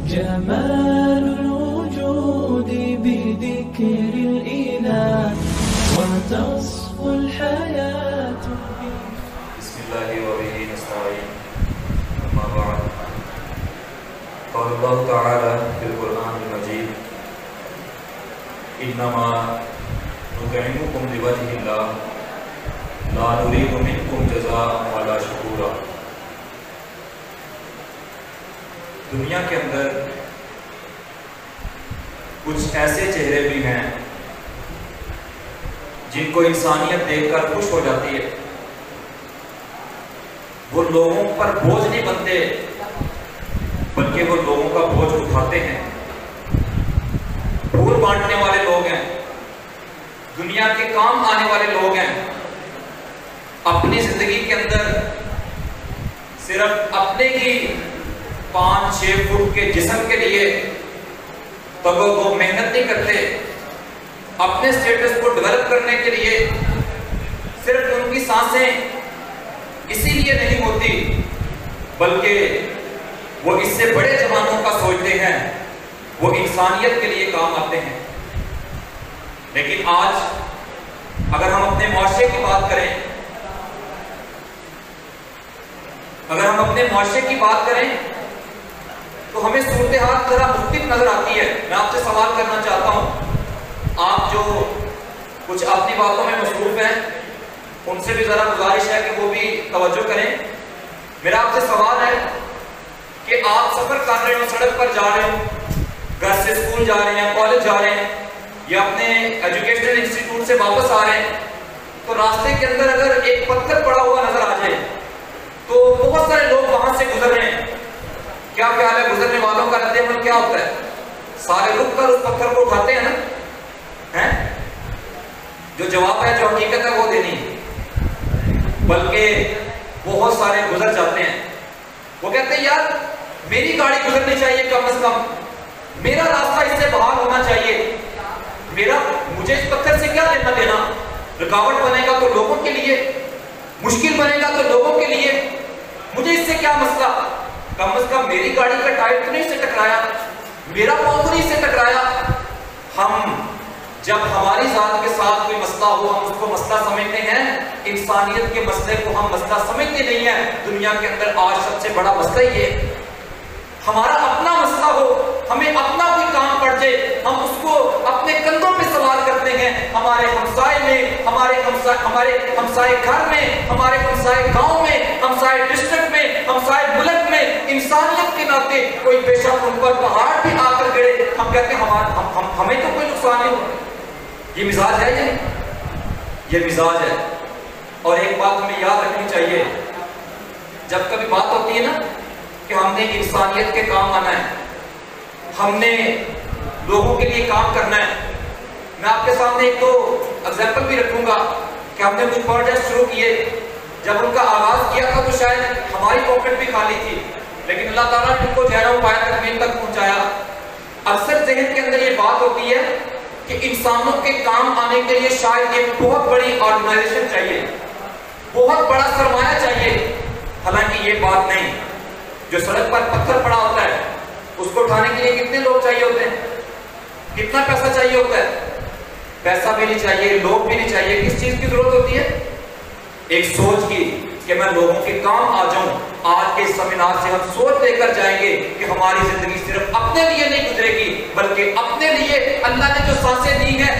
جمال الوجود بذكر الإله وتصفو الحياة. بسم الله وبه نستعين. أما بعد، قال الله تعالى في القرآن المجيد: إنما نطعمكم لوجه الله لا نريد منكم جزاء ولا شكورا. دنیا کے اندر کچھ ایسے چہرے بھی ہیں جن کو انسانیت دیکھ کر خوش ہو جاتی ہے. وہ لوگوں پر بوجھ نہیں بنتے بلکہ وہ لوگوں کا بوجھ اٹھاتے ہیں. پھول بانٹنے والے لوگ ہیں, دنیا کے کام آنے والے لوگ ہیں. اپنی زندگی کے اندر صرف اپنے ہی 5-6 فٹ کے جسم کے لیے تو وہ محنت نہیں کرتے. اپنے سٹیٹس کو ڈیولپ کرنے کے لیے صرف ان کی سانسیں اسی لیے نہیں ہوتی بلکہ وہ اس سے بڑے جوانوں کا سوچتے ہیں, وہ انسانیت کے لیے کام آتے ہیں. لیکن آج اگر ہم اپنے معاشرے کی بات کریں, تو ہمیں صورتحال ذرا مختلف نظر آتی ہے. میں آپ سے سوال کرنا چاہتا ہوں, آپ جو کچھ اپنی باتوں میں مصروف ہیں ان سے بھی ذرا گزارش ہے کہ وہ بھی توجہ کریں. میرا آپ سے سوال ہے کہ آپ سفر کر رہے ہو, سڑک پر جا رہے ہو, گھر سے اسکول جا رہے ہیں, کالج جا رہے ہیں یا اپنے ایجوکیشنل انسٹیٹیوٹ سے واپس آ رہے ہیں, تو راستے کے اندر اگر ایک پتھر پڑا ہوا نظر آ جائے تو بہت سارے لوگ وہاں سے گزر رہے ہیں, کیا خیال ہے گزرنے والوں کا رد عمل کیا ہوتا ہے؟ سارے رک کر اس پتھر کو اٹھاتے ہیں نا. جو جواب ہے, جو حقیقت ہے وہ دینی ہے. بلکہ بہت سارے گزر جاتے ہیں, وہ کہتے ہیں یار میری گاڑی گزرنی چاہیے, کم از کم میرا راستہ اس سے باہر ہونا چاہیے. مجھے اس پتھر سے کیا لینا دینا؟ رکاوٹ بنے گا تو لوگوں کے لیے, مشکل بنے گا تو لوگوں کے لیے, مجھے اس سے کیا مسئلہ؟ کم از کم میری گاڑی کا ٹائر تو نہیں اس سے ٹکرایا, میرا پاؤں تو نہیں اس سے ٹکرایا. ہم جب ہماری ذات کے ساتھ کوئی مسئلہ ہو ہم اس کو مسئلہ سمجھتے ہیں, انسانیت کے مسئلے کو ہم مسئلہ سمجھتے نہیں ہیں. دنیا کے اندر آج سب سے بڑا مسئلہ یہ ہمارا اپنا مسئلہ ہو, ہمیں اپنا کوئی کام پڑ جائے, ہم اس کو اپنے کندھوں پہ سوار کرتے ہیں. ہمارے ہمسائے میں, ہمارے ہمسائے گھر میں, ہمارے ہمسائے گاؤں میں, ہمسائے ڈسٹرکٹ میں, ہمسائے ملک میں, انسانیت کے ناطے کوئی بے شک ان پر پہاڑ بھی آ کر گرے, ہم کہتے ہیں ہمیں تو کوئی نقصان نہیں ہوا. یہ مزاج ہے یا نہیں؟ یہ مزاج ہے. اور ایک بات ہمیں یاد رکھنی چاہیے, جب کبھی بات ہوتی ہے نا کہ ہم نے انسانیت کے کام آنا ہے, ہم نے لوگوں کے لیے کام کرنا ہے. میں آپ کے سامنے ایک دو ایگزامپل بھی رکھوں گا کہ ہم نے کچھ پروجیکٹ شروع کیے, جب ان کا آغاز کیا تھا تو شاید ہماری پاکٹ بھی خالی تھی, لیکن اللہ تعالیٰ نے ان کو جو ہے وہ پایا تکمیل تک پہنچایا. اکثر ذہن کے اندر یہ بات ہوتی ہے کہ انسانوں کے کام آنے کے لیے شاید ایک بہت بڑی آرگنائزیشن چاہیے, بہت بڑا سرمایہ چاہیے. حالانکہ یہ بات نہیں. جو سڑک پر پتھر پڑا ہوتا ہے اس کو اٹھانے کے لیے کتنے لوگ چاہیے ہوتے ہیں, کتنا پیسہ چاہیے ہوتا ہے؟ پیسہ بھی نہیں چاہیے, لوگ بھی نہیں چاہیے. کس چیز کی ضرورت ہوتی ہے؟ ایک سوچ کی کہ میں لوگوں کے کام آ جاؤں. آج کے سیمینار سے ہم سوچ لے کر جائیں گے کہ ہماری زندگی صرف اپنے لیے نہیں گزرے گی بلکہ اپنے لیے اللہ نے جو سانسیں دی ہیں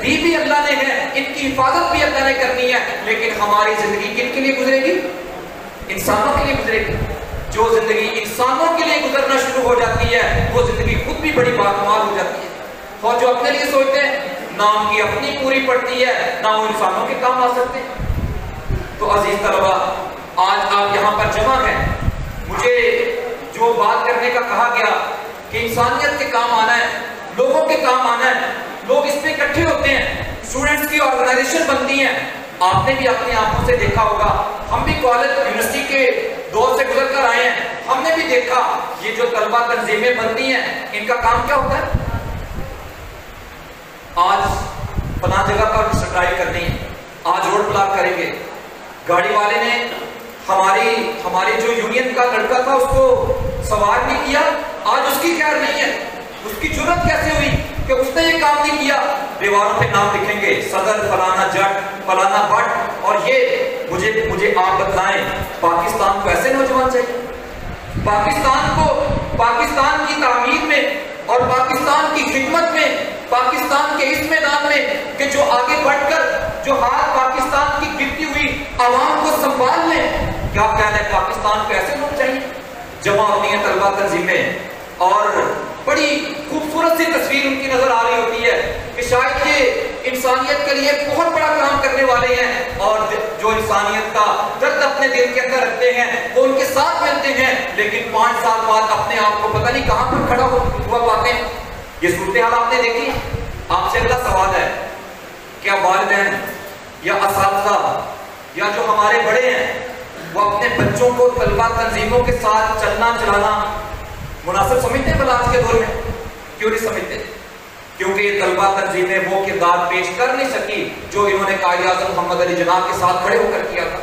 دی بھی اللہ نے ہے, ان کی حفاظت بھی اللہ نے کرنی ہے. لیکن ہماری زندگی کن کے لیے گزرے گی؟ انسانوں کے لیے گزرے گی. جو زندگی انسانوں کے لیے گزرنا شروع ہو جاتی ہے وہ زندگی خود بھی بڑی باکمال ہو جاتی ہے. اور جو اپنے لیے سوچتے ہیں نہ ان کی اپنی پوری پڑتی ہے نہ وہ انسانوں کے کام آ سکتے ہیں. تو عزیز طلبہ, آج آپ یہاں پر جمع ہیں, مجھے جو بات کرنے کا کہا گیا کہ انسانیت کے کام آنا ہے, لوگوں کے کام آنا ہے, لوگ اس پہ اکٹھے ہوتے ہیں, اسٹوڈنٹس کی آرگنائزیشن بنتی ہیں. آپ نے بھی اپنی آنکھوں سے دیکھا ہوگا, ہم بھی کالج یونیورسٹی کے دور سے گزر کر آئے ہیں, ہم نے بھی دیکھا یہ جو طلبہ تنظیمیں بنتی ہیں ان کا کام کیا ہوتا ہے. آج فلاں جگہ پر سٹرائی کرنی ہے, آج روڈ بلاک کریں گے. گاڑی والے نے ہماری جو یونین کا لڑکا تھا اس کو سوار بھی کیا, آج اس کی خیر نہیں ہے. اس کی جرت کیسے ہوئی کہ اس نے یہ کام نہیں کیا؟ دیواروں پہ نام لکھیں گے صدر فلانا جٹ فلانا بٹ. اور یہ مجھے آپ بتلائیں پاکستان کو ایسے نوجوان چاہیے؟ پاکستان کی تعمیر میں اور پاکستان کی خدمت میں، پاکستان کے اس میدان میں کہ جو آگے بڑھ کر جو ہاتھ پاکستان کی گرتی ہوئی عوام کو سنبھال لیں. کیا خیال ہے پاکستان کو ایسے لوگ چاہیے؟ جمع ہوتی ہیں طلبہ تنظیمیں اور بڑی خوبصورت سی تصویر ان کی نظر آ رہی ہوتی ہے کہ شاید یہ انسانیت کے لیے بہت بڑا کام کرنے والے ہیں، اور جو انسانیت کا درد اپنے دل کے اندر رکھتے ہیں وہ ان کے ساتھ ملتے ہیں، لیکن 5 سال بعد اپنے آپ کو پتہ نہیں کہاں پر کھڑا ہوا پاتے ہیں. یہ صورتحال آپ نے دیکھی. آپ سے اگلا سوال ہے، کیا والدین یا اساتذہ یا جو ہمارے بڑے ہیں وہ اپنے بچوں کو طلبہ تنظیموں کے ساتھ چلنا چلانا مناسب سمجھتے ہیں؟ بلا آج کے دور میں کیوں نہیں سمجھتے؟ کیونکہ یہ طلبہ تنظیمیں وہ کردار پیش کر نہیں سکی جو انہوں نے قائد اعظم محمد علی جناح کے ساتھ کھڑے ہو کر کیا تھا،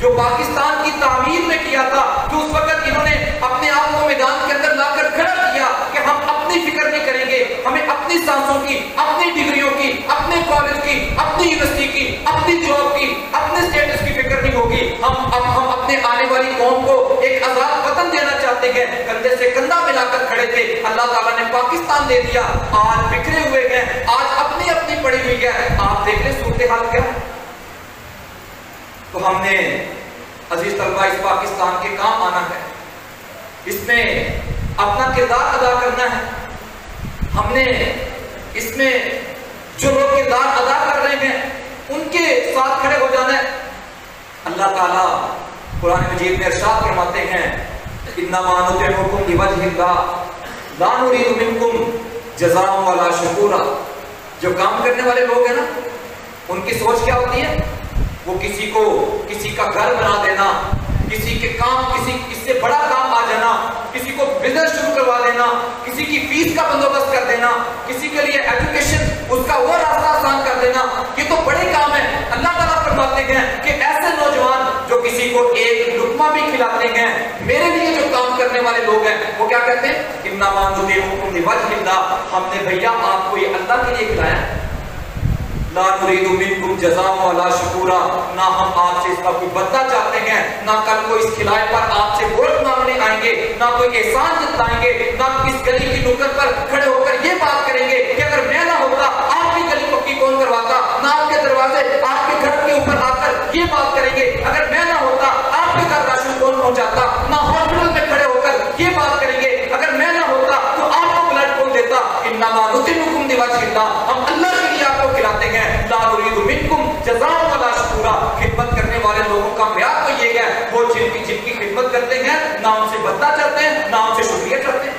جو پاکستان کی تعمیر میں کیا تھا، جو اس وقت انہوں نے اپنے آپ کو میدان کے اندر لا کر کھڑا کیا کہ ہم اپنی فکر نہیں کریں گے، ہمیں اپنی سانسوں کی، اپنی ڈگریوں کی، اپنے کالج کی، اپنی یونیورسٹی کی، اپنی جاب کی، اپنے اسٹیٹس کی فکر نہیں ہوگی. ہم اپنے آنے والی قوم کو ایک آزاد وطن دینا چاہتے ہیں. کندھے سے کندھا ملا کر کھڑے تھے، اللہ تعالیٰ نے پاکستان دے دیا. آج بکھرے ہوئے ہیں، آج اپنی اپنی پڑی ہوئی ہے. آپ دیکھ لیں صورتحال کیا ہے. تو ہم نے عزیز طلبہ اس پاکستان کے کام آنا ہے، اس میں اپنا کردار ادا کرنا ہے. ہم نے اس میں جو لوگ کردار ادا کر رہے ہیں ان کے ساتھ کھڑے ہو جانا ہے. اللہ تعالیٰ قرآن مجید میں ارشاد فرماتے ہیں انما نطعمکم لوجہ اللہ لا نرید منکم جزاء ولا شکورا. جو کام کرنے والے لوگ ہیں نا ان کی سوچ کیا ہوتی ہے؟ وہ کسی کا گھر بنا دینا، کسی کے کام، اس سے بڑا کام آ جانا، کسی کو بزنس شروع کروا دینا، کسی کی فیس کا بندوبست کر دینا، کسی کے لیے ایجوکیشن اس کا وہ راستہ آسان کر دینا. یہ تو بڑے کام ہیں. اللہ تعالیٰ فرماتے ہیں کہ ایسے نوجوان جو کسی کو ایک لقمہ بھی کھلاتے ہیں، میرے لیے جو کام کرنے والے لوگ ہیں وہ کیا کہتے ہیں؟ انما نطعمکم لوجہ اللہ. ہم نے بھیا آپ کو یہ اللہ کے لیے کھلایا. لا نرید منکم جزاء ولا شکورا. نہ ہم آپ سے اس کا کوئی بدلہ چاہتے ہیں، نہ کل کو اس کھلائے پر آپ سے ووٹ مانگنے آئیں گے، نہ کوئی احسان جتائیں گے، نہ اس گلی کی نکڑ پر کھڑے ہو کر یہ بات کریں گے کہ اگر میں نہ ہوتا آپ کی گلی پکی کون کرواتا، نہ آپ کے دروازے آپ کے گھر کے اوپر آ کر یہ بات کریں گے اگر میں نہ ہوتا آپ کے گھر راشن کون پہنچاتا، نہ ہاسپٹل میں کھڑے ہو کر یہ بات کریں گے اگر میں نہ ہوتا تو آپ کو بلڈ کون دیتا. انما نطعمکم لوجہ اللہ. ہم اللہ کے لیے آپ کو کھلاتے ہیں. لا نرید منکم جزاء ولا شکورا. خدمت کرنے والے لوگوں کا معیار تو یہ ہے وہ جن کی خدمت کرتے ہیں نہ ان سے بدلہ چاہتے ہیں نہ ان سے شکریہ چاہتے ہیں.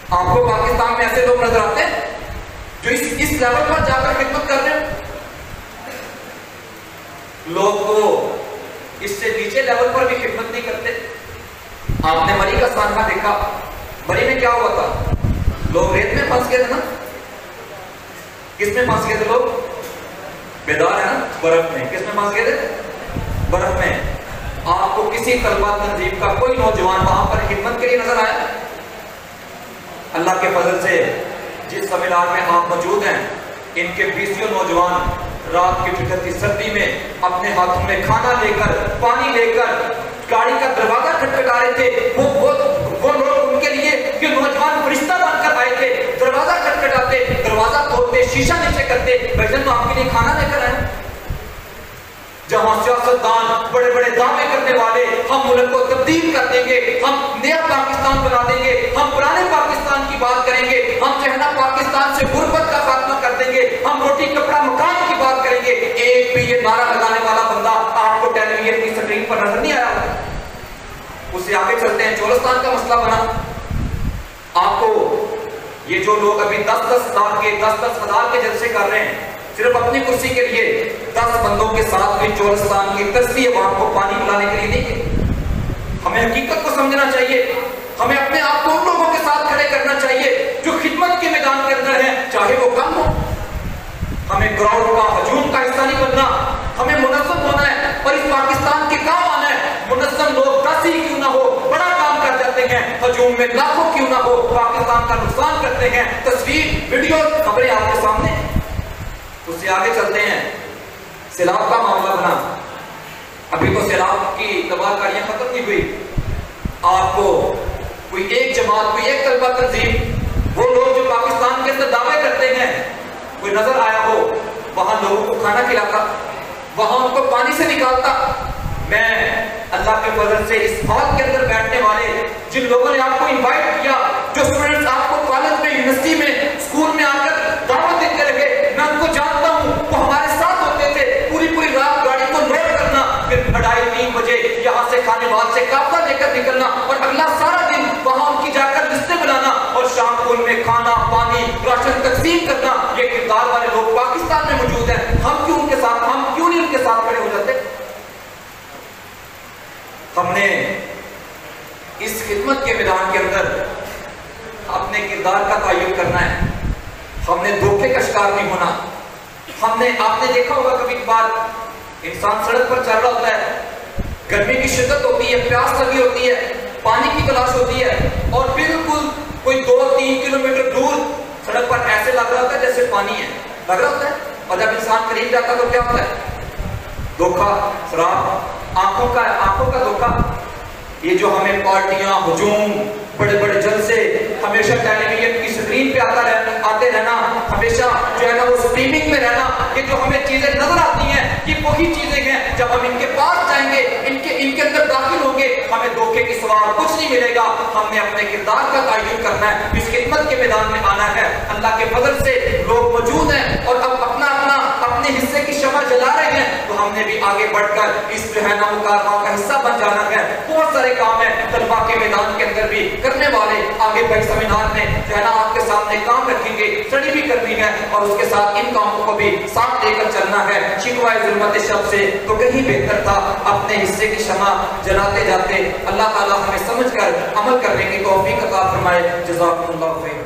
آپ کو پاکستان میں ایسے لوگ نظر آتے ہیں جو اس لیول پر جا کر خدمت کر رہے ہیں. لوگ تو اس سے نیچے لیول پر بھی خدمت نہیں کرتے. آپ نے مری کا سانحہ دیکھا. مری میں کیا ہوا تھا؟ لوگ ریت میں پھنس گئے تھے نا. کس میں پھنس گئے تھے لوگ؟ بیدار ہے نا؟ برف میں. کس میں پھنس گئے تھے؟ برف میں. آپ کو کسی طلبہ تنظیم کا کوئی نوجوان وہاں پر خدمت کے لیے نظر آیا؟ اللہ کے فضل سے جس سیمینار میں آپ موجود ہیں ان کے 20 نوجوان رات کی ٹھٹھتی سردی میں اپنے ہاتھوں میں کھانا لے کر، پانی لے کر گاڑی کا دروازہ کھٹکھٹا رہے تھے. وہ لوگ ان کے لیے یہ نوجوان فرشتہ بن کر آئے تھے. دروازہ کھٹکھٹاتے، دروازہ کھولتے، شیشہ نیچے کرتے، بھائی تو آپ کے لیے کھانا لے کر آئے. جہاں سیاستدان بڑے بڑے دعوے کرنے والے ہم ملک کو تبدیل کر دیں گے، ہم نیا پاکستان بنا دیں گے، ہم پرانے پاکستان کی بات کریں گے، ہم چہنا پاکستان سے غربت کا خاتمہ کر دیں گے، ہم روٹی کپڑا مکان کی بات کریں گے. ایک بھی یہ نعرہ لگانے والا بندہ آپ کو ٹیلی ویژن کی سکرین پر نظر نہیں آیا. اس سے آگے چلتے ہیں. چولستان کا مسئلہ بنا. آپ کو یہ جو لوگ ابھی 10-10 ہزار کے جلسے کر رہے ہیں صرف اپنی کرسی کے لیے، 10 بندوں کے ساتھ بھی چولستان کی ترسی عوام کو پانی پلانے کے لیے نہیں ہے. ہمیں حقیقت کو سمجھنا چاہیے. ہمیں اپنے آپ کو ان لوگوں کے ساتھ کھڑے کرنا چاہیے جو خدمت کے میدان کے اندر ہیں، چاہے وہ کم ہو. ہمیں گراؤنڈ کا، ہجوم کا حصہ نہیں بننا. ہمیں منظم ہونا ہے اور اس پاکستان کے کام آنا ہے. منظم لوگ 10 ہی کیوں نہ ہو بڑا کام کر جاتے ہیں. ہجوم میں لاکھوں کیوں نہ ہو پاکستان کا نقصان کرتے ہیں. تصویر ویڈیو خبریں آپ کے سامنے. اس سے آگے چلتے ہیں. سیلاب کا معاملہ بنا. ابھی تو سیلاب کی تباہ کاریاں ختم نہیں ہوئی. آپ کو کوئی ایک جماعت, کوئی ایک طلبہ تنظیم, وہ لوگ جو پاکستان کے اندر دعوے کرتے ہیں, کوئی نظر آیا ہو وہاں لوگوں کو کھانا کھلاتا, وہاں ان کو پانی سے نکالتا. میں اللہ کے فضل سے اس ہال کے اندر بیٹھنے والے جن لوگوں نے آپ کو انوائٹ کیا, جو اسٹوڈنٹس آپ کو کالج میں, یونیورسٹی میں, اسکول میں آ کر دعوت دیتے رہے, میں ان کو جانتا ہوں. وہ ہمارے ساتھ ہوتے تھے. پوری پوری رات گاڑی کو لوڈ کرنا, پھر 2:30-3 بجے یہاں سے کھانے بعد سے قافلہ لے کر نکلنا, اور اگلا سارا دن وہاں ان کی جا کر لسٹیں بنانا, اور شام کو ان میں کھانا, پانی, راشن تقسیم کرنا. یہ کردار والے لوگ پاکستان میں موجود ہیں. ہم کیوں نہیں ان کے ساتھ کھڑے ہو جاتے؟ ہم نے اس خدمت کے میدان کے اندر اپنے کردار کا تعین کرنا ہے. ہم نے دھوکے کا شکار نہیں ہونا. آپ نے دیکھا ہوگا کبھی کبھار انسان سڑک پر چل رہا ہوتا ہے, گرمی کی شدت ہوتی ہے, پیاس لگی ہوتی ہے, پانی کی تلاش ہوتی ہے, اور بالکل کوئی 2-3 کلومیٹر دور سڑک پر ایسے لگ رہا ہوتا ہے جیسے پانی ہے, لگ رہا ہوتا ہے. اور جب انسان قریب جاتا ہے تو کیا ہوتا ہے؟ دھوکا, سراب, آنکھوں کا دھوکا. یہ جو ہمیں پارٹیاں, ہجوم, بڑے بڑے جلسے, ہمیشہ ٹیلی ویژن کی سکرین پہ آتے رہنا, ہمیشہ جو ہے نا وہ سٹریمنگ میں رہنا, یہ جو ہمیں چیزیں نظر آتی ہیں یہ وہی چیزیں ہیں. جب ہم ان کے پاس جائیں گے, ان کے اندر داخل ہوں گے, ہمیں دھوکے کی سوا کچھ نہیں ملے گا. ہم نے اپنے کردار کا تعین کرنا ہے, اس خدمت کے میدان میں آنا ہے. اللہ کے فضل سے لوگ موجود ہیں اور اب اپنے حصے کی شمع جلا رہے ہیں, تو ہم نے بھی آگے بڑھ کر اس جو ہے نا مکالمہ کا حصہ بن جانا ہے. بہت سارے کام ہیں طلبہ کے میدان کے اندر بھی کرنے والے. آگے بھائی سیمینار میں جو ہے نا آپ کے سامنے کام رکھیں گے, اسٹڈی بھی کرنی ہے, اور اس کے ساتھ ان کاموں کو بھی ساتھ لے کر چلنا ہے. شکوائے ظلمت شب سے تو کہیں بہتر تھا اپنے حصے کی شمع جلاتے جاتے. اللہ تعالیٰ ہمیں سمجھ کر عمل کرنے کی توفیق عطا فرمائے. جزاکم اللہ خیر.